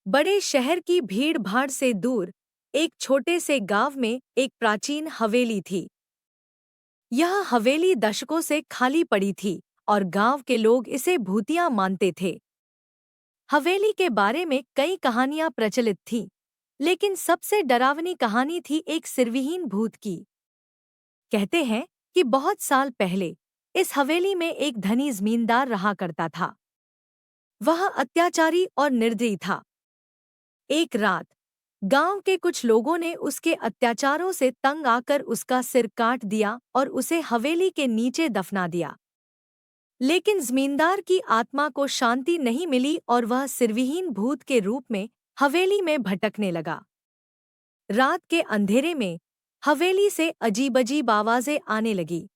बड़े शहर की भीड़-भाड़ से दूर एक छोटे से गांव में एक प्राचीन हवेली थी। यह हवेली दशकों से खाली पड़ी थी और गांव के लोग इसे भूतिया मानते थे। हवेली के बारे में कई कहानियां प्रचलित थीं, लेकिन सबसे डरावनी कहानी थी एक सिरविहीन भूत की। कहते हैं कि बहुत साल पहले इस हवेली में एक धनी जमींदार रहा करता था। वह अत्याचारी और निर्दयी था। एक रात गांव के कुछ लोगों ने उसके अत्याचारों से तंग आकर उसका सिर काट दिया और उसे हवेली के नीचे दफना दिया। लेकिन जमींदार की आत्मा को शांति नहीं मिली और वह सिरविहीन भूत के रूप में हवेली में भटकने लगा। रात के अंधेरे में हवेली से अजीब-अजीब आवाजें आने लगी।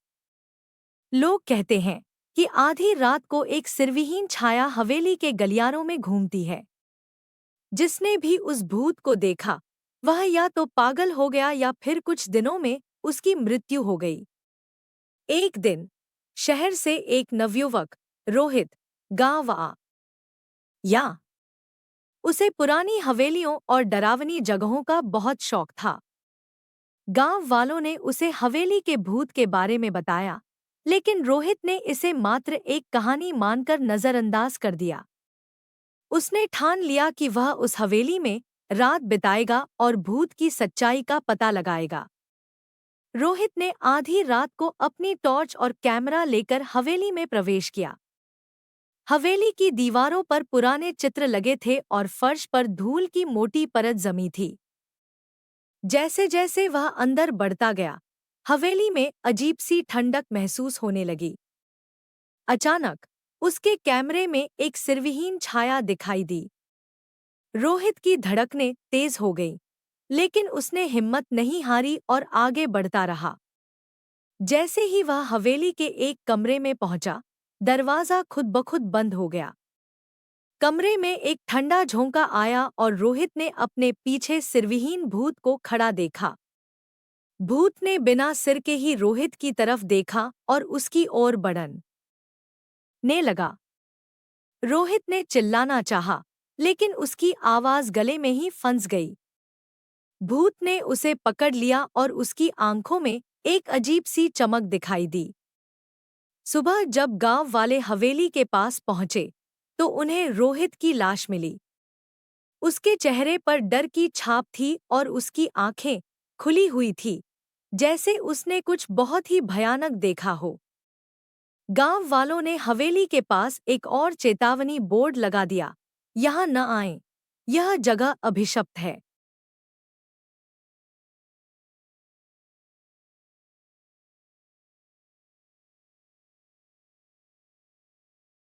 लोग कहते हैं कि आधी रात को एक सिरविहीन छाया हवेली के गलियारों में घूमती है। जिसने भी उस भूत को देखा वह या तो पागल हो गया या फिर कुछ दिनों में उसकी मृत्यु हो गई। एक दिन शहर से एक नवयुवक रोहित गांव या उसे पुरानी हवेलियों और डरावनी जगहों का बहुत शौक था। गांव वालों ने उसे हवेली के भूत के बारे में बताया, लेकिन रोहित ने इसे मात्र एक कहानी मानकर नजरअंदाज कर दिया। उसने ठान लिया कि वह उस हवेली में रात बिताएगा और भूत की सच्चाई का पता लगाएगा। रोहित ने आधी रात को अपनी टॉर्च और कैमरा लेकर हवेली में प्रवेश किया। हवेली की दीवारों पर पुराने चित्र लगे थे और फर्श पर धूल की मोटी परत जमी थी। जैसे-जैसे वह अंदर बढ़ता गया, हवेली में अजीब सी ठंडक महसूस होने लगी। अचानक उसके कैमरे में एक सिरविहीन छाया दिखाई दी। रोहित की धड़कनें तेज हो गईं, लेकिन उसने हिम्मत नहीं हारी और आगे बढ़ता रहा। जैसे ही वह हवेली के एक कमरे में पहुंचा, दरवाजा खुद ब खुद बंद हो गया। कमरे में एक ठंडा झोंका आया और रोहित ने अपने पीछे सिरविहीन भूत को खड़ा देखा। भूत ने बिना सिर के ही रोहित की तरफ देखा और उसकी ओर बढ़ने लगा। रोहित ने चिल्लाना चाहा, लेकिन उसकी आवाज गले में ही फंस गई। भूत ने उसे पकड़ लिया और उसकी आंखों में एक अजीब सी चमक दिखाई दी। सुबह जब गांव वाले हवेली के पास पहुंचे, तो उन्हें रोहित की लाश मिली। उसके चेहरे पर डर की छाप थी और उसकी आंखें खुली हुई थी, जैसे उसने कुछ बहुत ही भयानक देखा हो। गांव वालों ने हवेली के पास एक और चेतावनी बोर्ड लगा दिया, यहाँ न आएं, यह जगह अभिशप्त है।